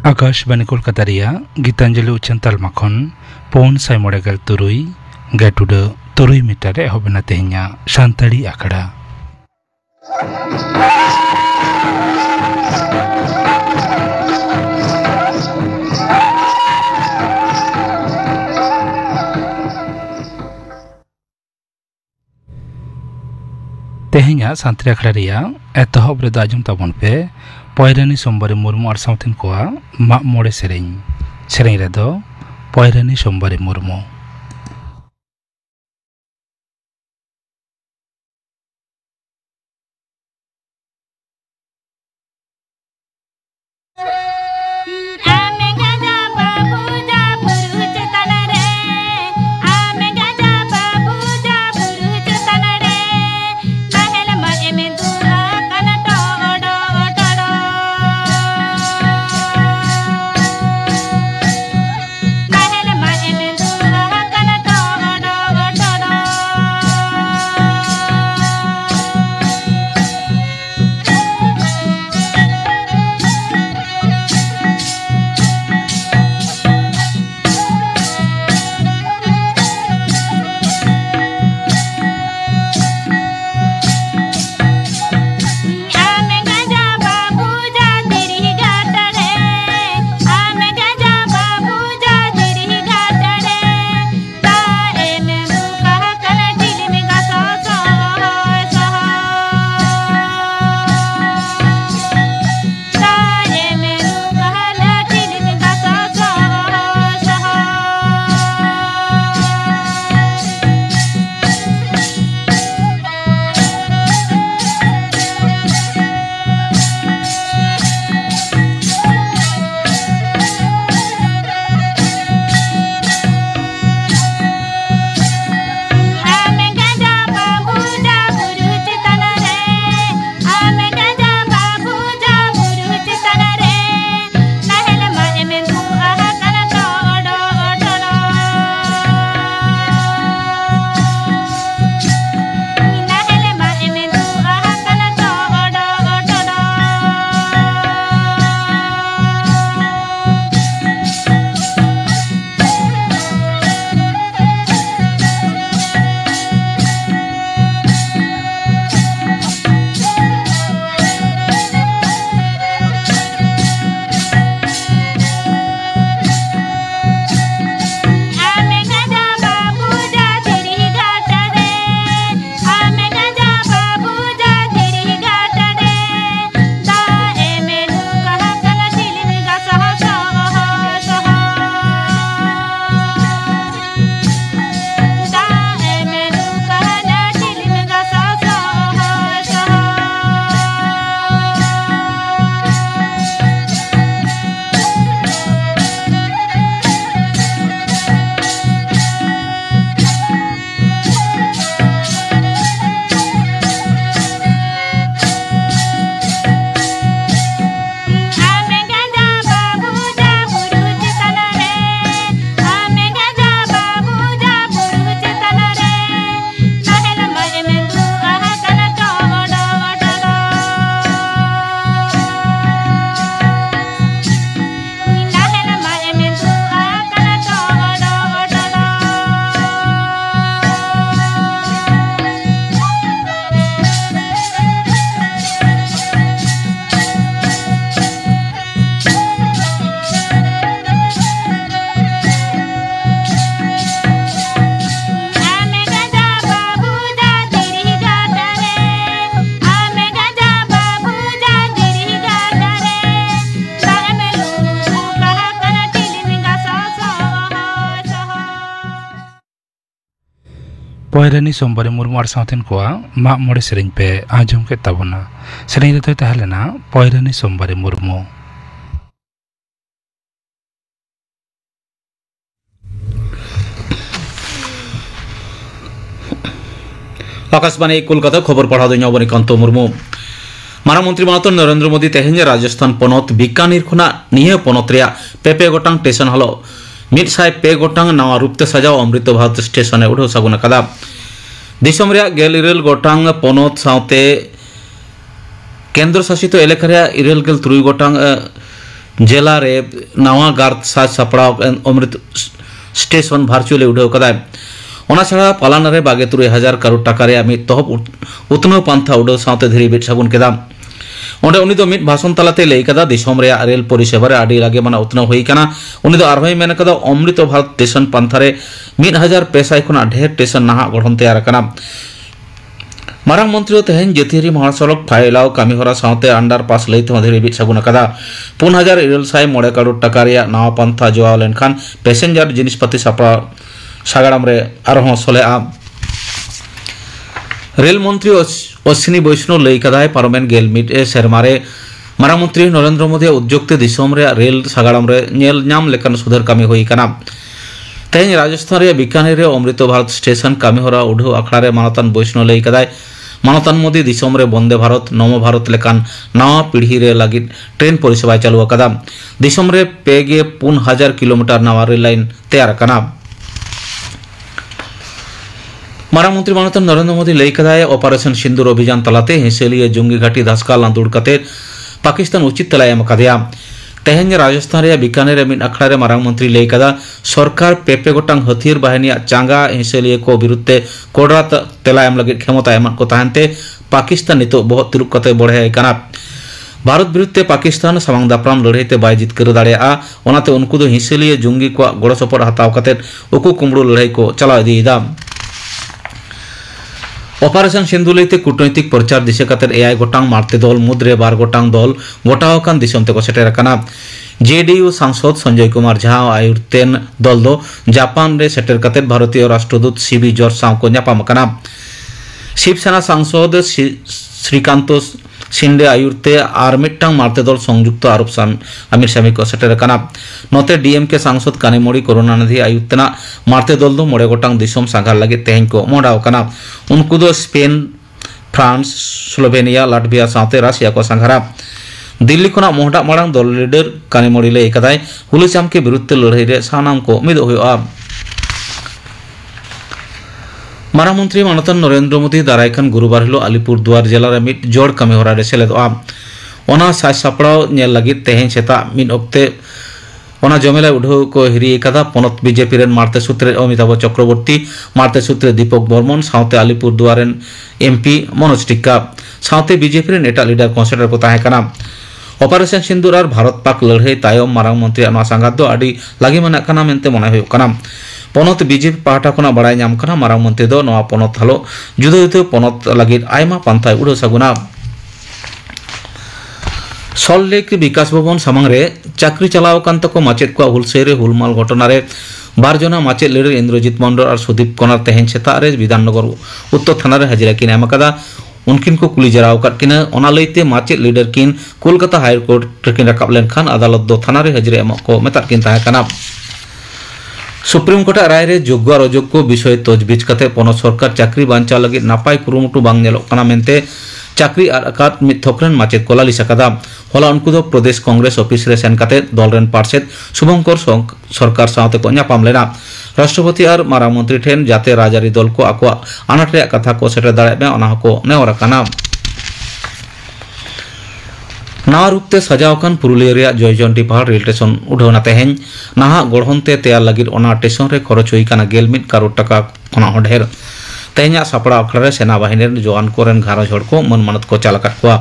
आकाशवाणी कोलकाता गीतांजलि उच्चन तालमा खन पौन साय मोड़ेगल तुरुई गेटुड तुरुई मीटर एहबना तेहኛ सानताड़ी आखड़ा तेहኛ सानताड़ी आखड़ा रिया एतहब रे दाजुम ताबन पे पयरानी सोमबारे मुर्मू और साउथिन कोआ माग मोड़े सेरें रेदो पयरानी सोमबारे मुर्मू पयरानी सोमबारे मुर्मू और साउथिन कोआ माग मोड़े सेरें पे आजम के ताबना सेरें रे तहलेना पयरानी सोमबारे मुर्मू आकाशवाणी कोलकाता खबर पढ़ा दो अवनीकांत मुर्मू मानमंत्री मानत नरेंद्र मोदी तेहन राजस्थान पनत बिकानीर खुना निये पनत रे पेपे गोटांग स्टेशन हलो 100 गोटांग नवा रूपते सजाव अमृत भारत स्टेशन उड़ो सगुन कदा दिसम रे गेल इरेल गोटांग पनत साउते केंद्र शासित एलेका रे इरेल गेल 3 गोटांग जिला रे नवा गार्थ साज सपड़ाव अमृत स्टेशन भार्चुअली उड़ाव कदा ओना छड़ा पालाना रे 72,000 करोड़ टाका रे मिद तहब उतनो पांथा उड़ाव साथे धीरे बिट साबुन केदा ओंडे उनी दो मिद भाषण तलाते लई कदा दिसोम रे रेल परिसेवा रे आडी लागे माना उतनो होई कना उनी दो आरहोय मेन कदा अमृत भारत स्टेशन पांथा रे 1,500 खुना ढेर स्टेशन नाहा गठन तैयार कना मारांग मंत्री तेहेन जेथिरी महासड़क फाइलाव कामीहरा साथे अंडरपास लईते धीरे बिट साबुन कदा 4,709 करोड़ टाका रे नावा पांथा जोआव लेनखान पैसेंजर जिनिसपाती सापा सागाड़ाम रे आरहों सोलेआ रेल मंत्री अश्विनी वैष्णव लई कदाय पारमेन गेल मिट सेरमारे मारांग मंत्री नरेंद्र मोदी उद्योगते दिसोम रे रेल सागाड़ाम रे नेल नाम लेकान सुधार कामी होई कना तेहेन राजस्थान रे बीकानेर रे अमृत भारत स्टेशन कामीहरा उड़ाव आखड़ा रे मानतान वैष्णव लई कदाय मानतान मोदी दिसोम रे वंदे भारत नव भारत लेकान नवा पीढ़ी रे लागिद ट्रेन परिसेवा चालू अकादा दिसोम रे 4,000 किलोमीटर नवा रेल लाइन तैयार कना मारांग मंत्री मानतान नरेंद्र मोदी लई कदाय ऑपरेशन सिंदूर अभियान तलाते हिंसेलिए जुंगी घाटी धसका लांदुड़ कते पाकिस्तान उचित तला एम कदिया तेहेन राजस्थान रे बीकानेर मिन अखड़ा रे मारांग मंत्री लई कदा सरकार पेपे गोटांग हथियार बाहिनी चांगा हिंसेलिए को विरुद्धे कोडरा तेला एम लगे क्षमता एम को ताहनते पाकिस्तान नितो बहुत तिरुप कते बढ़े कना भारत विरुद्धे पाकिस्तान सामांग दापराम लड़ाईते बाय जितकर दाड़ेया ओनाते उनको दो हिंसेलिए जुंगी को गड़ सपोर्ट हताव कते उकु कुमड़ू लड़ाई को चला इदीदा ऑपरेशन सिंधु लईते कूटनैतिक प्रचार दिशा कते एआई गोटांग मारते दल मुद्रे 12 गोटांग दल गोटावकान दिसम ते को सेटेर कना जेडीयू सांसद संजय कुमार झा आयुर्तेन दल दो जापान रे सेटेर कते भारतीय राष्ट्रदूत सीबी जॉर्ज साव को न्यापाम कना शिवसेना सांसद श्रीकांत शिंदे आयुर्ते आर मिट्टांग मारते दल संयुक्त आरोप आमिर शामी को सेटेर कना नोते डीएमके सांसद कानीमोड़ी करुणानिधि आयुर्तेना मारते दल दो मोड़े गोटांग दिसोम सांघार लगे तेहेन को मोड़ाव कना उनको दो स्पेन फ्रांस स्लोवेनिया लाटविया साथे राशिया को सांघारा दिल्ली खुना मोहडा मांग दल लीडर कानीमोड़ी लई कदाय हुलचाम के विरुद्ध लड़ाई रे सानाम को मिद हुआ मारांग मंत्री मानतान नरेंद्र मोदी दारायखान गुरुवार हिलो अलीपुरदुआर जिला रे मिद जोड़ कामीहरा रे सेलेदोआ ओना साज सापड़ाव नेल लगी तेहेन सेता मिद ओक्ते ओना जमेला उड़ाव को हिरी कदा पनत बीजेपी रेन मारते सूत्रे अमिताभ चक्रवर्ती मारते सूत्रे दीपक बर्मन साथे अलीपुरदुआर रेन एमपी मनोज टिक्का साथे बीजेपी रेन एटा लीडर कॉन्सेटर को ताहे कना ऑपरेशन सिंदूर और भारत पाक लड़ाई तायम मारांग मंत्री अना सांगात दो आडी लागी मना कना मेनते मने हुयो कना पनत बीजेपी पाहटा खुना बड़ाय नाम कना मारांग मंत्री दो नवा पनत हलो जुदो जुदो पनत लागिद आयमा पांथाय उड़ो सागुना सल्लेक विकास भवन सामांग रे चाकरी चलाव कान तको माचेद को हुलसेरे हुलमाल घटना रे 12 जना माचेद लीडर इंद्रजीत मंडल और सुदीप कनार तेहेन सेता रे विधाननगर उत्तर थाना रे हाजिरा किन एमकदा उनकिन को कुली जराव कर किन ओना लईते माचेद लीडर किन कोलकाता हाई कोर्ट रेकिन रकाब लेन खान अदालत दो थाना रे हाजिरा एम को मेता किन ताहे कना सुप्रीम कोर्ट राय रे योग्य और अयोग्य विषय तजबीज कते पनत सरकार चाकरी बांचा लगी नापाय कुरुमुटु बांग नेलोग कना मेनते चाकरी और अकात मिद थोकरेन माचेद को लालिस अकादा होला उनको दो प्रदेश कांग्रेस ऑफिस रे सेन कते दल रेन पार्षद शुभंकर सरकार साथे को न्यापाम लेना राष्ट्रपति और मारांग मंत्री ठेन जाते राजारी दल को आको आनाट रे कथा को सेटर दाड़े में ओना को नेवर कना नवा रूपते सजावकान पुरुलिया जयचंडी पहाड़ रेल स्टेशन उड़ावना तेहेन नाहा गढ़नते तैयार लगिद ओना स्टेशन रे खरच हुई काना 1 करोड़ टाका ओना ढेर तेहेन सापड़ा अखड़ा रे सेना बाहिनी जवान को रेन घारज हड़ को मन मानत को चालकात को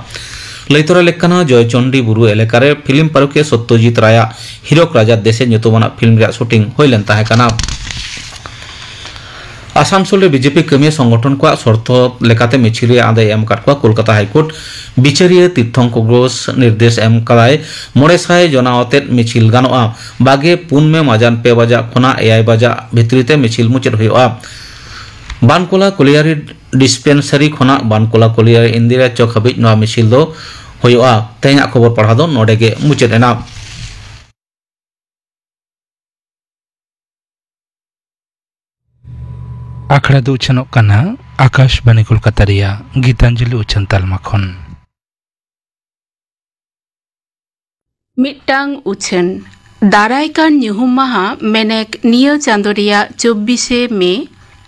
लैतरा लेकाना जयचंडी बुरु एलेका रे फिल्म पारुके सत्यजीत राय हिरोक राजा देशे nyutumana फिल्म रे शूटिंग होइलेन ताहे काना आसानसोल रे बीजेपी कमिया संगठन को शर्त लेकाते मिछिल आदाय एम काट को कोलकाता हाईकोर्ट बिचारिया तीर्थंकर घोष निर्देश एम कदाय 900 जनावते मिछिल गानोआ बागे 4 में माजान 2 बजा खुना 1 बजा भितरीते मिछिल मुचाद हुआ बानकोला कोलियारी डिस्पेंसरी खुना बानकोला कोलियारी इंदिरा चौक हबी नवा मिछिल दो हुआ तेहेन खबर पढ़ा दो नोडेगे मुचाद एना आखड़ा दो उछनोग कना आकाशवाणी कोलकाता रिया गीतांजलि उछन तालमा खन मिट्टांग उछन दारायकान ᱧᱩᱦᱩᱢ माहा मेनेक नियो चांदो रिया 24 मे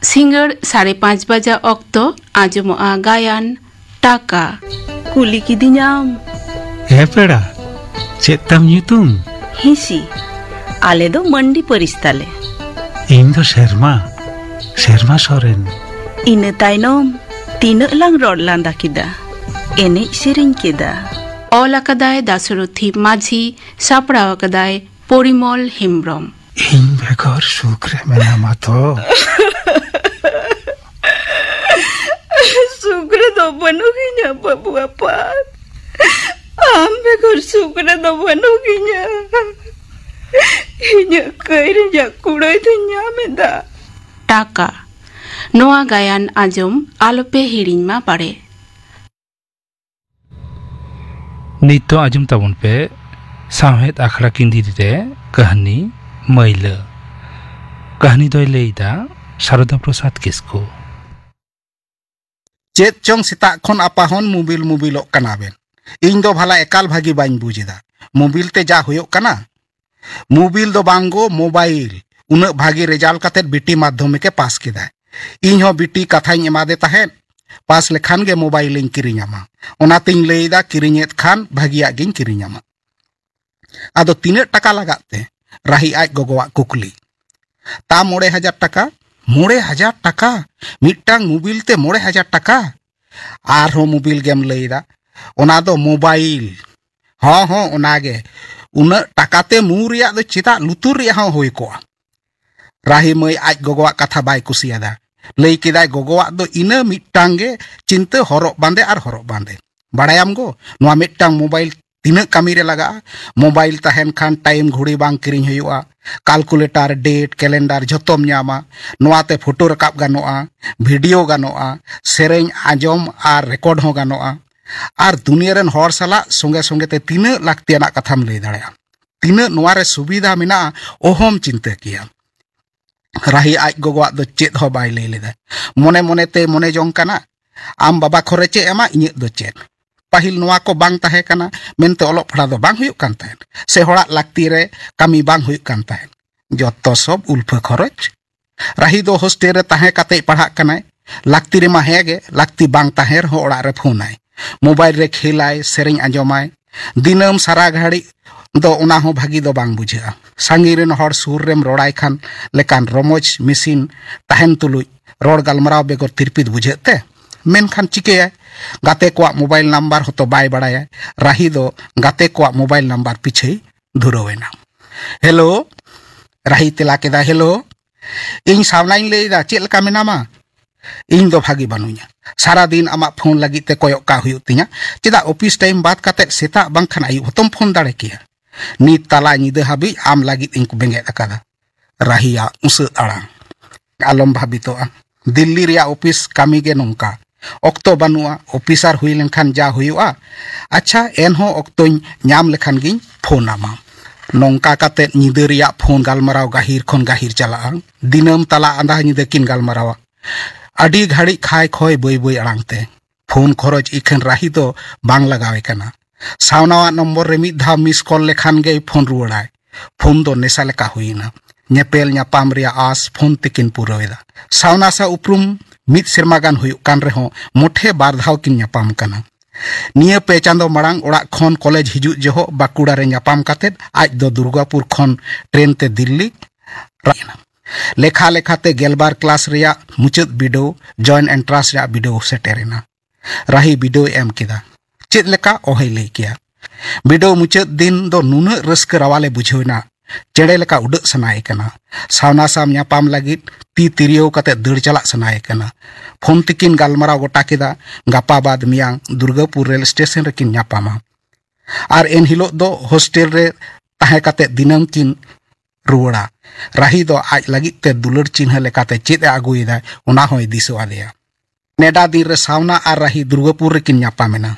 सिंगड़ 5:30 बजा ऑक्तो आजमोआ गायन टाका कुली की दिनाम हे पेड़ा चेत तम ᱧᱩᱛᱩᱢ? हिसी आले दो मंडी परिस्ताले ᱤᱧ ᱫᱚ ᱥᱮᱨᱢᱟ ᱥᱚᱨᱮᱱ। ᱤᱱᱟᱹ ᱛᱟᱭᱱᱚᱢ ᱛᱤᱱᱟᱹᱜ ᱞᱟᱝ ᱨᱚᱲ ᱞᱟᱸᱫᱟ ᱠᱮᱫᱟ, ᱮᱱᱮᱡ ᱥᱮᱨᱮᱧ ᱠᱮᱫᱟ। ᱚᱞ ᱟᱠᱟᱫᱟᱭ ᱫᱟᱥᱚᱨᱚᱛᱷᱤ ᱢᱟᱹᱡᱷᱤ, ᱥᱟᱯᱲᱟᱣ ᱟᱠᱟᱫᱟᱭ ᱯᱚᱨᱤᱢᱚᱞ ᱦᱮᱢᱵᱨᱚᱢ। ᱤᱧ ᱵᱮᱜᱚᱨ ᱥᱩᱠ ᱨᱮ ᱢᱮᱱᱟᱢᱟ ᱛᱚ? सुख रे दो बनोगिnya बाबू apa am begor सुख रे दो बनोगिnya inya kaire ja kudai tu nyameda। টাকা নোয়া গায়ান আজম আলোপে হিড়িñ মা পারে। नितो आजम ताबन पे साहेद आखड़ा किंदिरी रे कहानी मैला। कहानी दोय लेइदा शारदा प्रसाद किस्कू। चेत चोंग सेता खन आपाहन मोबिलोक कना बेन। इन दो भला एकाल भागी बाइन बुझेदा। मोबिल ते जा हुयोक कना। मोबिल दो बांगो मोबाइल उना भागी रिजाल्ट काते बीटी माध्यमिके पास केदा। इन हो बीटी कथाई एमादे ताहेन पास लेखान गे मोबाइल इन किरिኛमा। ओना तिंग लेइदा किरिñेत खान भागिया गिन किरिኛमा। आदो 3 टाका लगाते राही आज गोगोवा कुकली। ता 9,000 टाका 9,000 टाका मिटांग मोबिल ते 9,000 टाका आर हो मोबिल गेम लेइदा ओना दो मोबाइल हो ओनागे उना टाकाते मु रिया दो चिता लुतुर रिया हो होई को। राही मई आज गोगोवा कथा बाय कुसियादा। लई केदाय गोगोवा दो इना मिटांगे चिंता हरक बांदे आर हरक बांदे। बाड़ायाम गो नोआ मिटांग मोबाइल तीना कामी रे लगा। मोबाइल ताहेन खान टाइम घुड़ी बांग किरिñ हुयुआ, कैलकुलेटर डेट कैलेंडर जतोम ᱧᱟᱢᱟ। नोआते photo Rakab गानोआ, video गानोआ, सेरेñ आंजोम are record हो गानोआ। आर दुनिया रेन हर साला संगे संगे ते तीना लाक्तियाना कथाम लई दाड़ेया। तीना नोआ रे सुविधा मेना ओहम चिंता किया। राही आज गोगोआ दो चेत हो बाय लई लेदा। मने मने ते मने जोंग काना आम बाबा खरे चे एमा इᱧ दो चेत। पाहिल नोआ को बांग ताहे काना मेनते ओलोग पढ़ा दो बांग हुयुक कान ताहेन से होड़ा लाक्ति रे कामी बांग हुयुक कान ताहेन जत्तो सब उल्फा खरच। राही दो हॉस्टेल रे ताहे काते पढ़ा कानाय लाक्ति रे मा हेगे लाक्ति बांग ताहे रहो ओड़ा रे फोनाय मोबाइल रे खेलाय सेरेñ आंजोमाय दिनम सारा घाड़ी दो ओना हो भागी दो बांग बुझा। सांगी रेन हर सुर रेम रोड़ाय खान लेकान रमोज मिसिन ताहेन तुलुज रोड़ गालमराव बेगर तिरपित बुझेते मेनखान चिकेया गाते को मोबाइल नंबर होतो बाय बाड़ाया। राही दो गाते को मोबाइल नंबर पीछे धुरवेना। हेलो राही तेला केदा हेलो इन सावनाइन लेदा चेल का मेनामा। इन दो भागी बानुया सारा दिन आमा फोन लगी ते कोयक का हुयुक तिया चेदा ऑफिस टाइम बात काते सेता बांखान आयु हतम फोन दाड़े किया। नीत ताला निदा हाबी आम लगी इनको बेंगे अकादा। राहिया उस आड़ांग आलम भाबितोआ दिल्ली रिया ऑफिस कामी गे नोंका ऑक्तो बानुआ ऑफिसर हुई लेनखान जा हुयुआ। अच्छा एनहो ऑक्तोñ ñam लेखान गिñ फोन आमा। नोंका काते निदा रिया फोन गालमराव गाहिर खन गाहिर चला दिनम ताला आंदा निदा किन गालमरावा। अडी घाड़ी खाय खोय बई बई आड़ांगते फोन खरच इखन राही दो बांग लगावे कना। सावनावा नंबर रे मिद धा मिस कॉल लेखान गे फोन रुवाड़ाय। फोन दो नेसा लेका हुईना ñepel ñapam रिया आस फोन तिकिन पुरवेदा। सावना सा उपरुम मिद सेरमा गान हुयुक कान रेहो मोठे बार धाव किन ñapam कना। निया पे चांदो मांग ओड़ा खन कॉलेज हिजु जहो बाकुड़ा रे ñapam काते आज दो दुर्गापुर खन ट्रेन ते दिल्ली रायना। लेखा लेखाते गेलबार क्लास रिया मुचद बिडो जॉइन एंट्रांस रिया बिडो सेटेरेना। राही बिडो एम केदा चेद लेका ओहे लई किया। बिडो मुचद दिन दो नुना रस्क रवाले बुझेवना चेड़े लेका उडक सनाए कना। सावना साम ñapam लागित ती तिरियो काते दड़ चला सनाए कना। फोन तिकिन गालमराव गोटा केदा गापा बाद मियांग दुर्गापुर रेल स्टेशन रेकिन ñapama। आर एन हिलो दो हॉस्टेल रे ताहे काते दिनम किन रुवड़ा। राही दो आज लगित ते दुलर चिन्ह लेकाते चेद आगुयदा ओना होय दिसो आदेया। नेडा दिन रे सावना आर राही दुर्गापुर रेकिन ñapaमेना।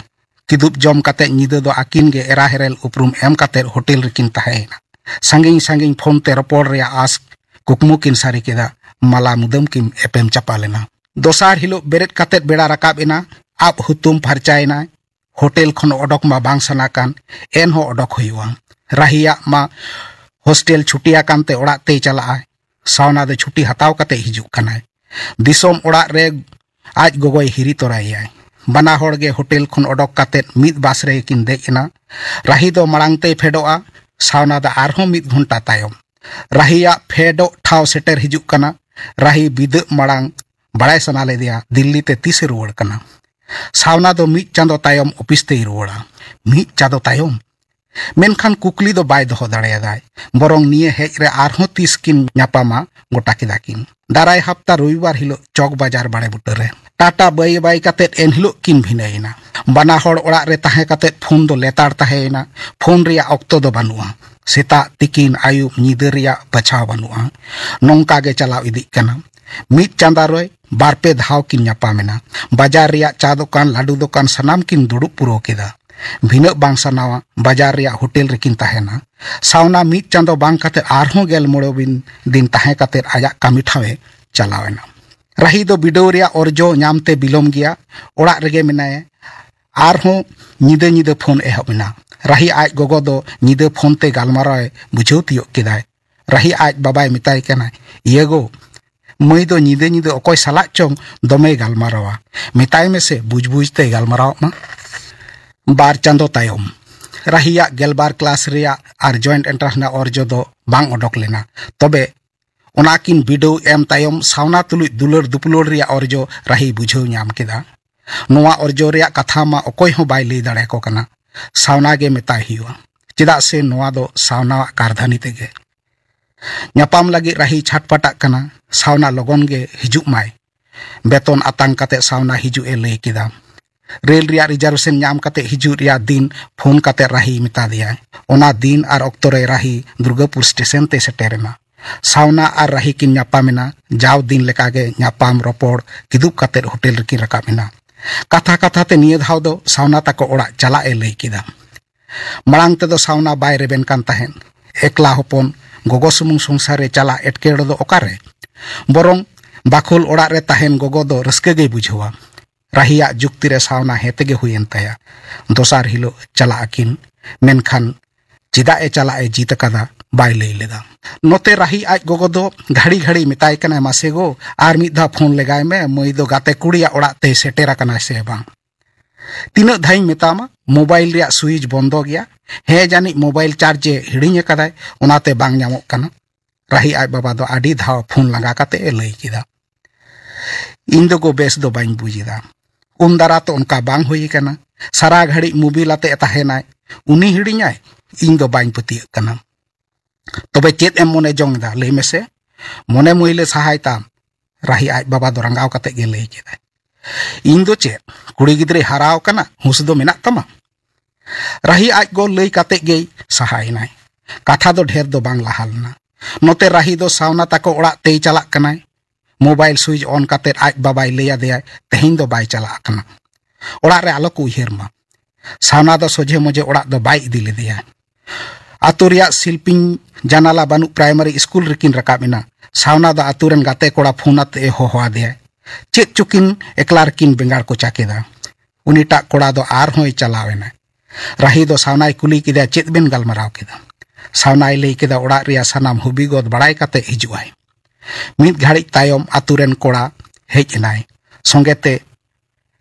किदुप जम काते निदा दो आकिन गे एरा हेरेल उपरुम एम काते होटल रेकिन ताहेना। सांगिñ सांगिñ फोन ते रपोड़ रे आस कुकमु किन सारी केदा माला मुदम किन एपेम चापालेना। दोसार हिलो बेरेट काते बेड़ा रकाब एना आप हुतुम फरचायना होटल खन ओडक मा बांग सनाकान एन हो ओडक हुयुआ। राहिया मा हॉस्टेल छुटिया कानते ओड़ा ते चला। सावना दो छुट्टी हताव काते हिजुक कनाय। दिसोम ओड़ा रे आज गोगोय हिरी तोरायाय। बना होड़ गे होटल खन ओडक काते मिद बास रे किन देजना राही दो मड़ांगते फेडोआ सावना दा आरहों मिद घंटा तायम राहिया फेडो ठाव सेटर हिजुक कना राही बिद मड़ांग बड़ाय सना लेदिया दिल्ली ते तीसे रुवड़ कना सावना दो मिद चांदो तायम ऑफिस ते रुवड़ा मिद चांदो तायम मेनखान कुकली दो बाय दोहो दाड़ेयादाय बरंग निये हेज रे आरहों तीस किन न्यापामा गोटा केदाकिन दाराय हफ्ता रविवार हिलो चौक बाजार बाड़े बुटरे टाटा बाई बाई कातेत एन हिलो किन भिनाइना बाना होड़ ओड़ा रे ताहे कातेत फोन दो लेतार ताहेना फोन रिया ऑक्तो दो बानुआ सेता तिकिन आयुब नीदे रिया बचाव बानुआ नोंका गे चलाव इदिक कना मिद चांदा रोय बारपे धाव किन न्यापामेना बाजार रिया चा दुकान लाडू दुकान सनाम किन दुड़ुब पुरो केदा भिनक बांग सनावा बाजार रिया होटल रेकिन ताहेना सावना मिद चांदो बांग काते आरहों गेल मोड़ो दिन ताहे काते आया कामी ठावे चलावेना राही दो बिडो रिया ओरजो न्यामते बिलोम गया ओड़ा रेगे मेनाए आरहों नीदे नीदे फोन एहबना राही आज गोगो दो नीदे फोन ते गालमाराय बुझाव तियो केदाय राही आज बाबाय मिताय कना इयगो मई दो नीदे नीदे अकोय साला चोंग दमे गालमारावा मिताय में से बुझ बुझते गालमाराव मा बार चांदो तायम राहिया गेलबार क्लास रिया आर जॉइंट एंट्रांस ना ओरजो दो बांग ओडोक लेना तबे ओनाकिन बिडो एम तायम सावना तुलुई दुलर दुपलोर रिया ओरजो राही बुझाव न्याम केदा नोआ ओरजो रिया कथा मा अकोय हो बाय लई दाड़े को कना सावना गे मेताय हियुआ चिदा से नोआ दो सावना कारधानी तेगे न्यापाम लगी राही छाटपटाक कना सावना लगन गे हिजुक माय बेतन आतांग काते सावना हिजु ए लई केदा रेल रिया रिजर्वेशन न्याम काते हिजु रिया दिन फोन काते राही मिता दिया ओना दिन आर ऑक्टो रे राही दुर्गापुर स्टेशन ते सेटेरेना सावना आर राही किन न्यापामेना जाव दिन लेकागे न्यापाम रोपड़ किदुब काते होटल रेकी रकामेना कथा कथा ते निये धाव दो सावना ताको ओड़ा चला ए लई केदा मड़ांग ते दो सावना बाय रेबेन कान ताहेन एकला होपन गोगो सुमुंग संसार रे चला एटकेड़ दो ओकारे बरंग बाखुल ओड़ा रे ताहेन गोगो दो रस्के गे बुझावा राहिया जुक्ति रे सावना हेतेगे हुयेन ताया दोसार हिलो चला अकिन मेनखान चिदा ए चला ए जीत कदा बाय लई लेदा नोते राही आज गोगो दो घड़ी घड़ी मिताय कना मासे गो आर मिधा फोन लगाय में मई दो गाते कुड़िया ओड़ा ते सेटेरा कना से बांग तीना धाई मितामा मोबाइल रिया स्विच बंदो गया हे जानी मोबाइल चार्ज हिड़िंग कदाय ओनाते बांग न्यामोग कना राही आज बाबा दो आडी धाव फोन लगा काते ए लई केदा इन दो गो बेस दो बाइन बुझिदा उन दारा तो उनका बांग हुई कना सारा घड़ी मोबाइल आते ताहेनाय उनी हिड़िंगाय इन दो बाइन पतिय कना तबे चेत एम मोने जोंगदा लई मेसे मोने मुइले सहाय ताम राही आज बाबा दो रंगाव काते गे लई केदा इन दो चेत कुड़ी गिद्रे हराव कना हुस दो मेना तमा राही आज गो लई काते गे सहाय नाय कथा दो ढेर दो बांग लाहालना नोते राही दो सावना ताको ओड़ा तेई चलाक कनाय मोबाइल स्विच ऑन काते आज बाबाई लैया देया तेहिं दो बाय चला कना ओड़ा रे आलो को उयहर मा सावना दो सोझे मोजे ओड़ा दो बाय इदी लेदेया आतु रिया शिल्पिंग जानाला बानु प्राइमरी स्कूल रेकिन रकाबिना सावना दो आतु रेन गाते कोड़ा फोनात ए होआ देया चेत चुकिन एकलार किन बेंगार को चाकेदा उनीटा कोड़ा दो आर होय चलावेना राही दो सावनाय कुली केदा चेत बेन गालमाराव केदा सावनाय लई केदा ओड़ा रिया सनाम हुबी गोद बड़ाय काते हिजुआय मिद घाड़ी तायम आतुरेन कोड़ा हेज एनाय संगेते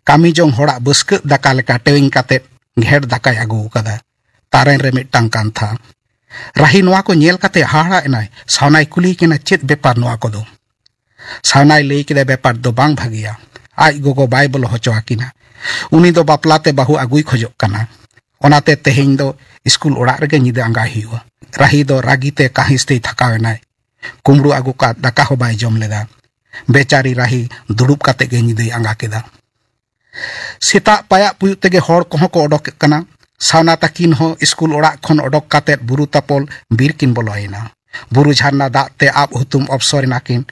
कामी जोंग होड़ा बस्क दाका लेका टेविंग काते घेड़ दाकाय आगु कदा तारेन रे मिटटांग कान था राही नोआ को नेल काते हाड़ा एनाय सावनाय कुली केना चेत बेपार नोआ को दो सावनाय लई केदा बेपार दो बांग भागिया आज गोगो बाय बोलो होचो आकिना उनी दो बापलाते बाहु आगुई खोजोक कना ओनाते तेहें दो स्कूल ओड़ा रेगे निदे आंगा हियुआ राही दो रागीते काहिसते थकावेनाय कुमड़ू आगु का दाका हो बाय जम लेदा बेचारी राही दुड़ुब काते गे निदे आंगा केदा सेता पाया पुयु तेगे होड़ कोहो को ओडोक कना सावना ताकिन हो स्कूल ओड़ा खन ओडोक काते बुरु तापोल बीर किन बोलोयना बुरु झारना दाते आप हुतुम अफसर नाकिन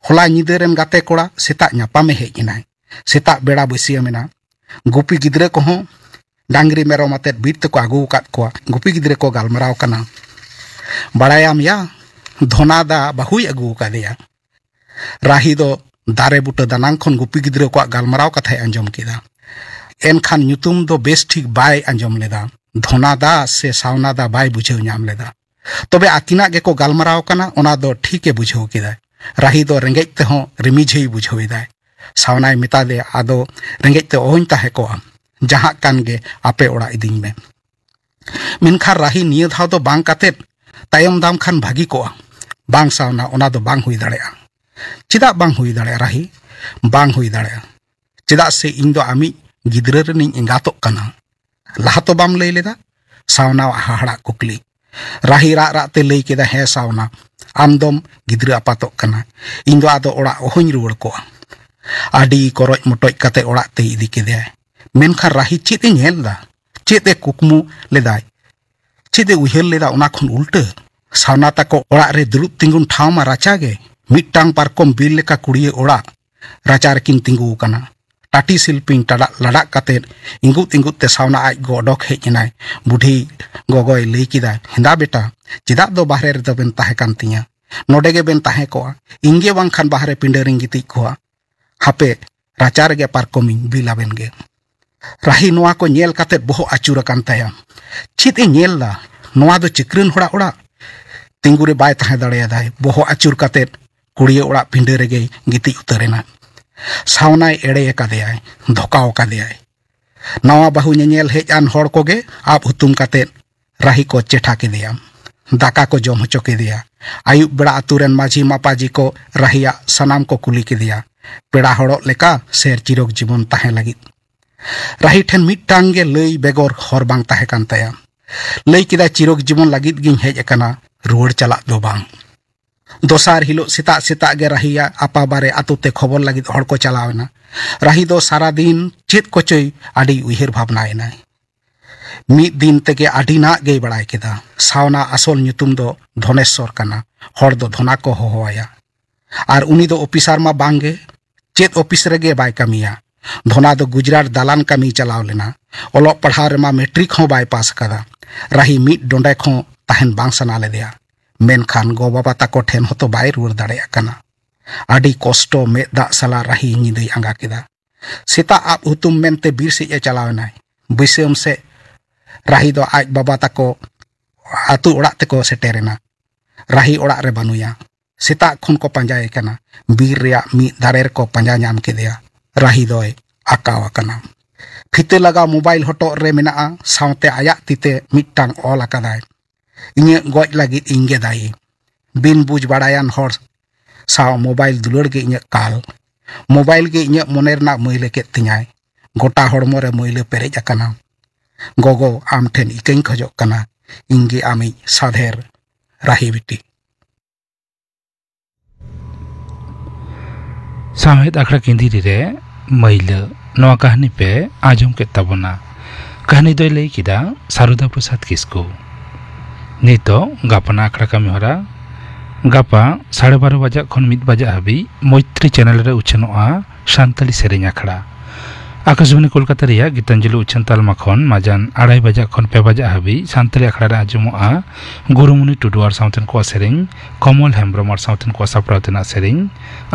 होला निदे रेन गाते कोड़ा सेता न्यापामे हेज एनाय सेता बेड़ा बसिया मेना गुपी गिद्रे कोहो डांगरी मेरो माते बीर तको आगु कात कोआ गुपी गिद्रे को गालमराव कना बड़ायाम या धोनादा बाहुई आगु कादेया राही दो दारे बुटा दानांग खन गुपी गिद्रे को गालमराव कथाय अंजम केदा एनखान ᱧᱩᱛᱩᱢ दो बेस ठीक बाय अंजम लेदा धोनादा से सावनादा बाय बुझाव ᱧᱟᱢ लेदा तबे आकिना गे को गालमराव कना ओना दो ठीक ए बुझाव केदा राही दो रेंगेज ते हो रिमिझेई बुझावेदा सावनाय मिता दे आदो रेंगेज ते ओहन ताहे को जहां कान गे आपे ओड़ा इदिंग में मेनखान राही निया धाव दो बांग कातेत तायम दाम खान भागी कोआ बांग सावना ओना दो बांग हुई दाड़ेया चिदा बांग हुई दाड़ेया राही बांग हुई दाड़ेया चिदा से इन दो आमी गिद्रा रनिं एंगातोक कना लाहा तो बाम लई लेदा सावना हाहाड़ा कुकली राही रा राते लई केदा हे सावना आमदम गिद्रा आपातोक कना इन दो आदो ओड़ा ओहኝ रुवड़ कोआ आडी करoj मोटoj काते ओड़ा ते इदी केदे मेनखान राही चेत ए नेलदा चेत ए कुकमु लेदाय चेत ए उयहर लेदा ओना खन उल्टा सावना ताको ओड़ा रे दुरुब तिंगुन ठाव मा राचा गे मिट्टांग पारकम बिल लेका कुड़िए ओड़ा राचा रेकिन तिंगु कना टाटी सिल्पिंग टाडा लड़ा काते इंगुत इंगुत ते सावना आज गो डक हेजनाय बुढ़ी गगोय लई किदा हिंदा बेटा चिदा दो बाहरे रे दो बेन ताहे कान तिया नोडे गे बेन ताहे कोआ इंगे बांखान बाहरे पिंडरिंग गिति कोआ हापे राचा रे गे पारकमिंग बिलाबेन गे राही नोआ को नेल काते बोहो आचुर कान ताया चित ए नेलदा नोआ दो चिकरन होड़ा ओड़ा तिंगु रे बाय ताहे दाड़ेया दाय बोहो आचुर काते कुड़िए ओड़ा पिंडे रे गे गिति उतरेना सावनाय एड़े कादेयाय धोकाव कादेयाय नवा बाहु नेल हेज आन हड़ कोगे आप हुतुम काते राही को चेठा केदेया दाका को जम होचो केदेया आयुब बेड़ा आतुरेन माझी मापाजी को राहिया सनाम को कुली केदेया पेड़ा हड़ो लेका सेर चिरोग जीवन ताहे लागित राही ठेन मिट्टांग गे लई बेगोर हर बांग ताहे कान ताया लई केदा चिरोग जीवन लागित गिन हेज अकना रुवड़ चला दो बांग दोसार हिलो सिता सिता गे राहिया आपा बारे आतुते खबर लागित हड़ को चलावना राही दो सारा दिन चेत को चोय आडी उयहर भावनायना मिद दिन तेगे आडी ना गे बड़ाय केदा सावना आसल ᱧᱩᱛᱩᱢ दो धनेश्वर कना हड़ दो धना को होहोया आर उनी दो ऑफिसर मा बांगे चेत ऑफिस रेगे बाय कमिया धना दो गुजरात दालान कमी चलाव लेना ओलो पढ़ाव रे मा मैट्रिक हो बाय पास कदा राही मिद डोंडे खो ताहेन बांग सना लेदेया मेनखान गो बाबा ताको ठेन होतो बाय रुवर दाड़ेया कना आडी कष्ट में दा सला राही निदई आंगा केदा सेता आप हुतुम मेनते बीर से ए चलावनाय बैसम से राही दो आज बाबा ताको आतु ओड़ा तेको सेटेरेना राही ओड़ा रे बानुया सेता खन को पंजाय कना बीर रिया मी दारेर को पंजा नाम केदेया राही दोय आकावा कना फिते लगा मोबाइल हटो रे मेना सावते आया तिते मिट्टांग all आकादाय इnye goj lagit inge dai bin buj badayan hor saw mobile dulur ge inye kal mobile ge inye moner na moile ket tinyai gota hormo re moile perej akana gogo am ten ikein khojok kana inge ami sadher rahi biti सामयिक आखड़ा केंद्री रे महिला नवा कहानी पे आजम के तबना कहानी दो लई किदा सारुदा प्रसाद किस्कू नितो गापना आखड़ा कमी हरा गापा 12:30 बजा खन 1 बजा हाबी मैत्री चैनल रे उछनोआ सान्ताली सेरेñ आखड़ा आकाशवाणी कोलकाता रिया गीतांजलि उछन तालमा खन माजान 2:30 बजा खन 5 बजा हाबी सान्ताली आखड़ा रे आजमोआ गुरुमुनि टुडुआर साउथन को सेरेñ कमल हेम्ब्रमर साउथन को सापरावतना सेरेñ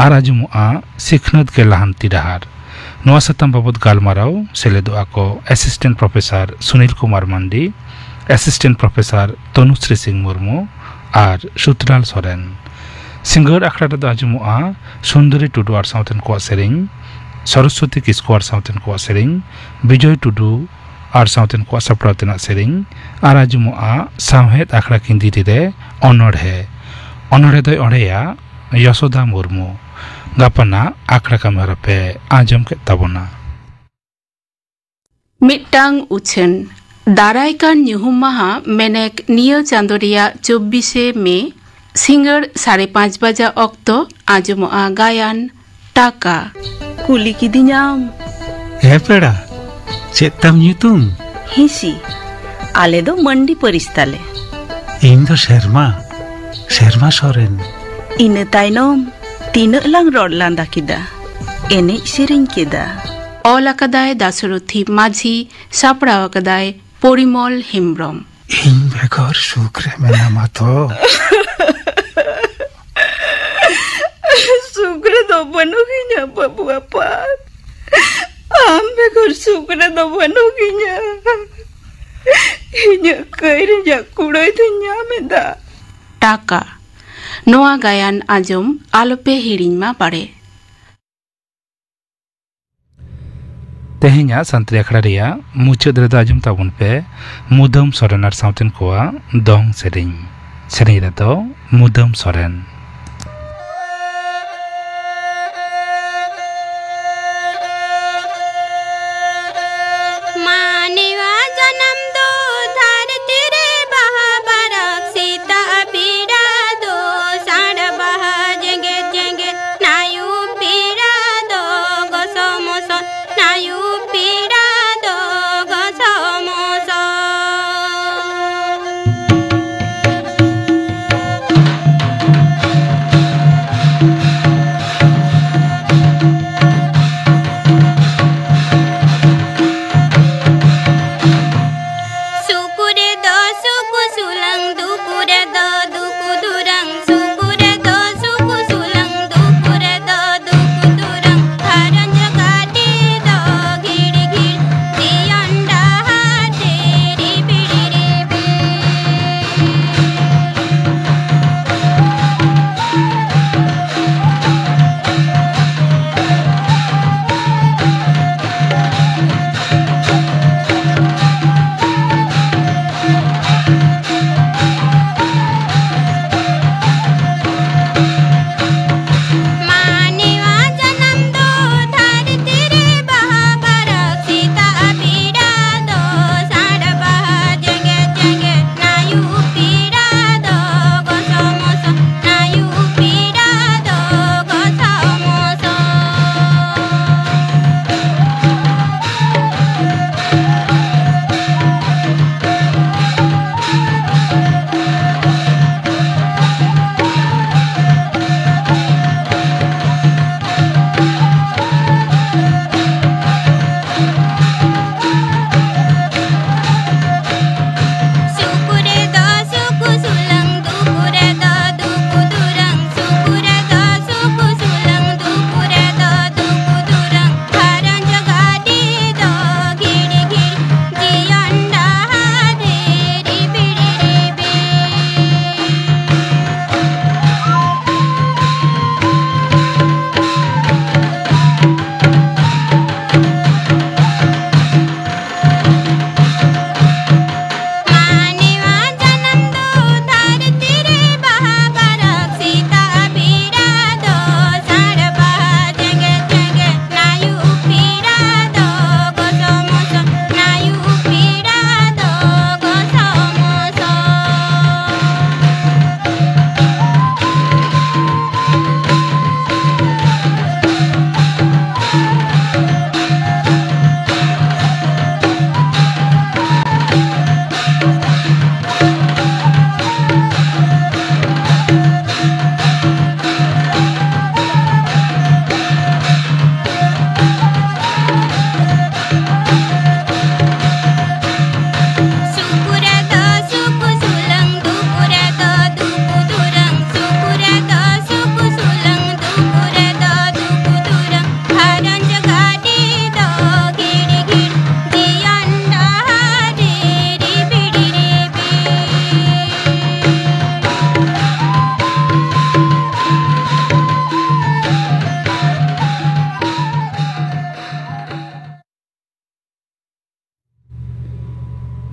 आर आजमोआ सिखनत के लाहांति डाहार नवा सतम बाबत गालमाराव सेलेदो आको असिस्टेंट प्रोफेसर सुनील कुमार मांडी असिस्टेंट प्रोफेसर तनुश्री सिंह मुर्मू और सुतराल सोरेन सिंगर आखड़ा रे आजमोआ सुंदरी टुडुआर साउथन को सेरेñ सरस्वती किस्कुआर साउथन को सेरेñ विजय टुडू और साउथन को सापरावतना सेरेñ और आजमोआ सामहेद आखड़ा किंदिरी रे अनोढ़े दो ओढ़ेया यशोदा मुर्मू गापना आखड़ा कमरा पे आजम के तबना मिट्टांग उछन दारायकान ᱧᱩᱦᱩᱢ माहा मेनेक नियो चांदो रिया 24 मे सिंगर 5:30 बजा ऑक्तो आजमोआ गायन टाका कुली किदिኛম हे पेड़ा चेतम ᱧᱩᱛᱩᱢ हिसी आले दो मंडी परिस्ताले इन दो शर्मा सोरेन इन ताइनोम तीन lang rod landa kida ene sering kida ऑल अकदाय दासरथी माझी सापड़ा अकदाय परिमल हेम्ब्रम इन बेगर सुख रे मेनामा तो सुग्रे दो बनोगिnya babu apa am begar सुग्रे दो बनोगिnya inya kaire ja kudai tunya meda टाका नोआ गायन आजम आलोपे हिड़िंग मा पड़े Tehnya santri akhara ria muchud redo ajum tabun pe Mudam Soren ar Sauten koa dong sering. Sering redo Mudam Soren.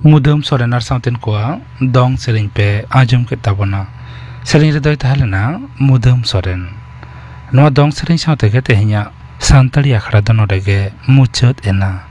Mudam Soren ar Sauten koa dong sering pe ajum ke tabona. Sering redoi tahalena Mudam Soren. Noa dong sering saute ke tehnya santali akhara dono rege muchut ena.